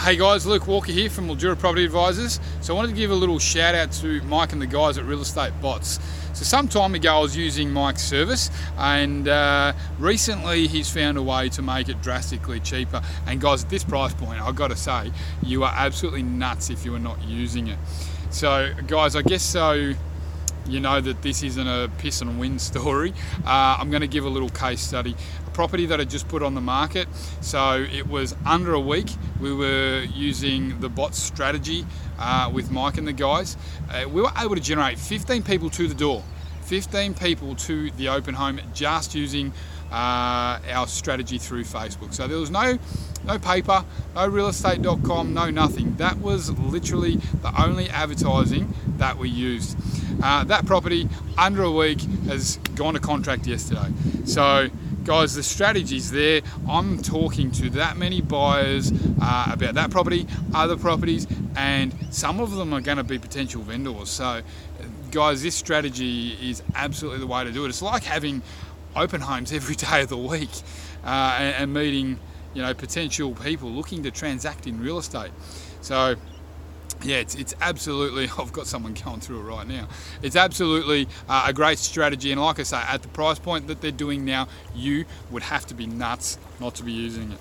Hey guys, Luke Walker here from Mildura Property Advisors. So I wanted to give a little shout out to Mike and the guys at Real Estate Bots. So some time ago I was using Mike's service, and recently he's found a way to make it drastically cheaper. And guys, at this price point, I've got to say, you are absolutely nuts if you are not using it. So guys, I guess so you know that this isn't a piss and win story. I'm going to give a little case study. A property that I just put on the market. So it was under a week. We were using the bot strategy with Mike and the guys. We were able to generate 15 people to the door, 15 people to the open home, just using our strategy through Facebook. So there was no paper, no realestate.com, no nothing. That was literally the only advertising that we used. That property, under a week, has gone to contract yesterday. So guys, the strategy's there. I'm talking to that many buyers about that property, other properties, and some of them are going to be potential vendors. So guys, this strategy is absolutely the way to do it. It's like having open homes every day of the week and meeting, potential people looking to transact in real estate. So yeah, it's absolutely, I've got someone going through it right now. It's absolutely a great strategy, and like I say, at the price point that they're doing now, you would have to be nuts not to be using it.